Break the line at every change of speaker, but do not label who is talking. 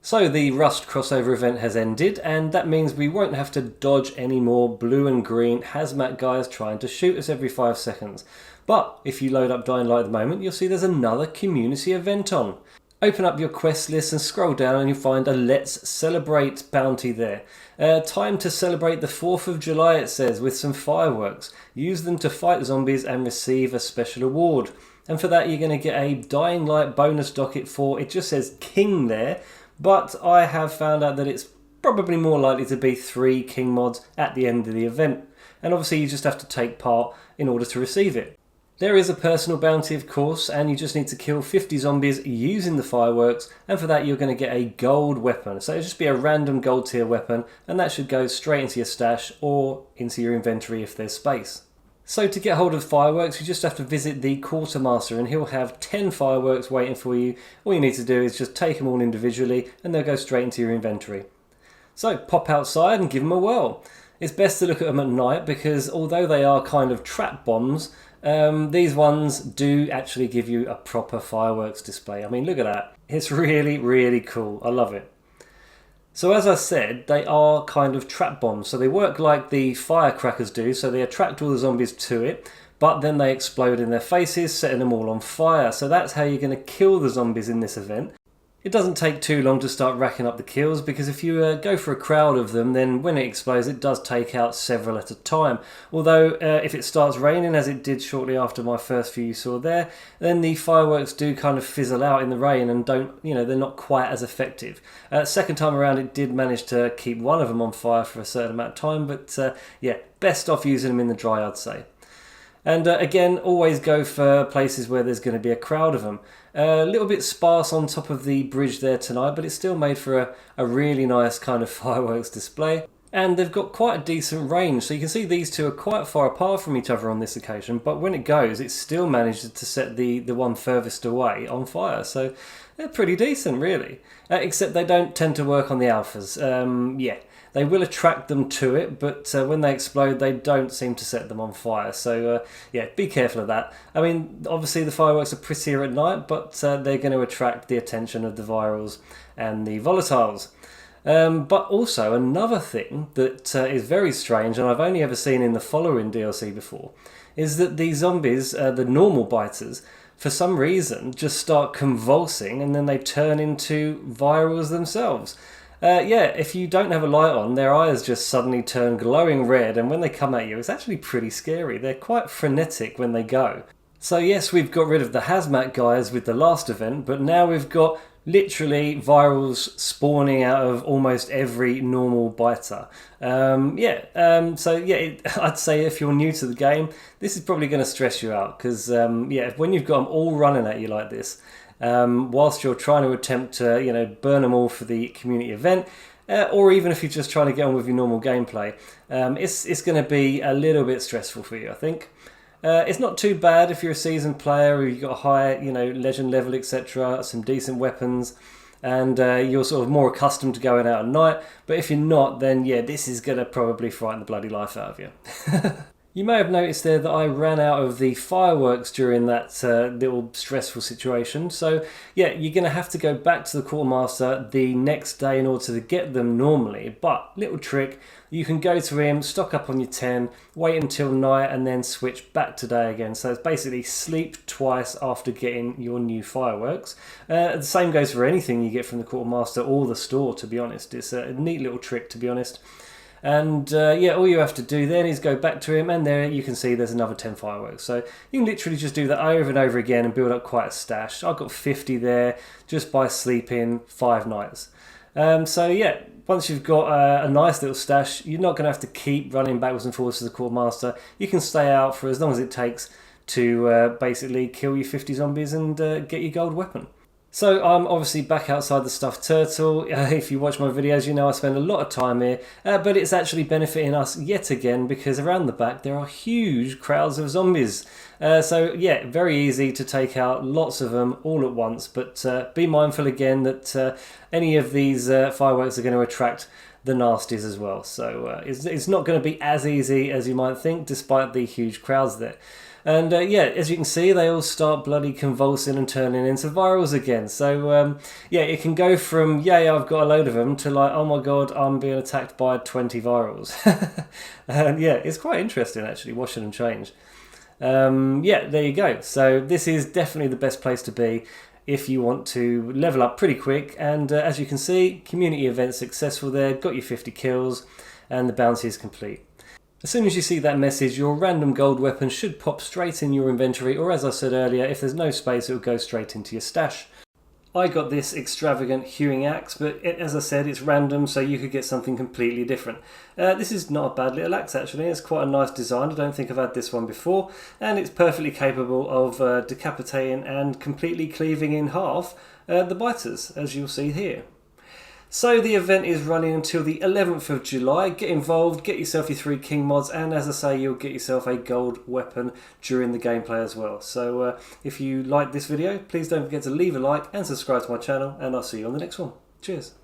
So the Rust crossover event has ended, and that means we won't have to dodge any more blue and green hazmat guys trying to shoot us every 5 seconds. But if you load up Dying Light at the moment, you'll see there's another community event on. Open up your quest list and scroll down and you'll find a Let's Celebrate bounty there. Time to celebrate the 4th of July, it says, with some fireworks. Use them to fight zombies and receive a special award. And for that you're going to get a Dying Light bonus docket for, it just says King there, but I have found out that it's probably more likely to be 3 King mods at the end of the event. And obviously you just have to take part in order to receive it. There is a personal bounty, of course, and you just need to kill 50 zombies using the fireworks, and for that you're going to get a gold weapon. So it'll just be a random gold tier weapon, and that should go straight into your stash or into your inventory if there's space. So to get hold of fireworks, you just have to visit the quartermaster and he'll have 10 fireworks waiting for you. All you need to do is just take them all individually and they'll go straight into your inventory. So pop outside and give them a whirl. It's best to look at them at night because although they are kind of trap bombs, these ones do actually give you a proper fireworks display. I mean, look at that. It's really, really cool. I love it. So as I said, they are kind of trap bombs. So they work like the firecrackers do. So they attract all the zombies to it, but then they explode in their faces, setting them all on fire. So that's how you're going to kill the zombies in this event. It doesn't take too long to start racking up the kills because if you go for a crowd of them, then when it explodes it does take out several at a time. Although if it starts raining, as it did shortly after my first few you saw there, then the fireworks do kind of fizzle out in the rain and they're not quite as effective. Second time around it did manage to keep one of them on fire for a certain amount of time, but yeah, best off using them in the dry, I'd say. And again, always go for places where there's going to be a crowd of them. A little bit sparse on top of the bridge there tonight, but it's still made for a really nice kind of fireworks display. And they've got quite a decent range, so you can see these two are quite far apart from each other on this occasion, but when it goes, it still manages to set the one furthest away on fire. So they're pretty decent, really. Except they don't tend to work on the alphas. Yeah. They will attract them to it, but when they explode, they don't seem to set them on fire. So, yeah, be careful of that. I mean, obviously the fireworks are prettier at night, but they're going to attract the attention of the virals and the volatiles. But also, another thing that is very strange, and I've only ever seen in the following DLC before, is that the zombies, the normal biters, for some reason, just start convulsing and then they turn into virals themselves. Yeah, if you don't have a light on, their eyes just suddenly turn glowing red, and when they come at you, it's actually pretty scary. They're quite frenetic when they go. So yes, we've got rid of the hazmat guys with the last event, but now we've got literally virals spawning out of almost every normal biter. I'd say if you're new to the game, this is probably going to stress you out, because when you've got them all running at you like this, whilst you're trying to attempt to burn them all for the community event, or even if you're just trying to get on with your normal gameplay, it's going to be a little bit stressful for you, I think. It's not too bad if you're a seasoned player, or you've got a high legend level, etc., some decent weapons, and you're sort of more accustomed to going out at night. But if you're not, then yeah, this is going to probably frighten the bloody life out of you. You may have noticed there that I ran out of the fireworks during that little stressful situation. So yeah, you're going to have to go back to the quartermaster the next day in order to get them normally. But little trick, you can go to him, stock up on your 10, wait until night and then switch back to day again. So it's basically sleep twice after getting your new fireworks. The same goes for anything you get from the quartermaster or the store, to be honest. It's a neat little trick, to be honest. And all you have to do then is go back to him, and there you can see there's another 10 fireworks. So you can literally just do that over and over again and build up quite a stash. I've got 50 there just by sleeping 5 nights. Once you've got a nice little stash, you're not going to have to keep running backwards and forwards to the quartermaster. You can stay out for as long as it takes to basically kill your 50 zombies and get your gold weapon. So I'm obviously back outside the stuffed turtle. If you watch my videos, you know I spend a lot of time here, but it's actually benefiting us yet again because around the back there are huge crowds of zombies. Very easy to take out lots of them all at once, but be mindful again that any of these fireworks are going to attract the nasties as well. So it's not going to be as easy as you might think, despite the huge crowds there. And yeah, as you can see, they all start bloody convulsing and turning into virals again. So yeah, it can go from, yay, I've got a load of them, to like, oh my god, I'm being attacked by 20 virals. And yeah, it's quite interesting actually, watching them change. Yeah, there you go. So this is definitely the best place to be if you want to level up pretty quick. And as you can see, community event successful there, got your 50 kills, and the bounty is complete. As soon as you see that message, your random gold weapon should pop straight in your inventory, or as I said earlier, if there's no space, it will go straight into your stash. I got this extravagant hewing axe, but as I said, it's random, so you could get something completely different. This is not a bad little axe actually, it's quite a nice design. I don't think I've had this one before, and it's perfectly capable of decapitating and completely cleaving in half the biters, as you'll see here. So the event is running until the 11th of July. Get involved, get yourself your 3 king mods, and as I say, you'll get yourself a gold weapon during the gameplay as well. So if you like this video, please don't forget to leave a like and subscribe to my channel, and I'll see you on the next one. Cheers.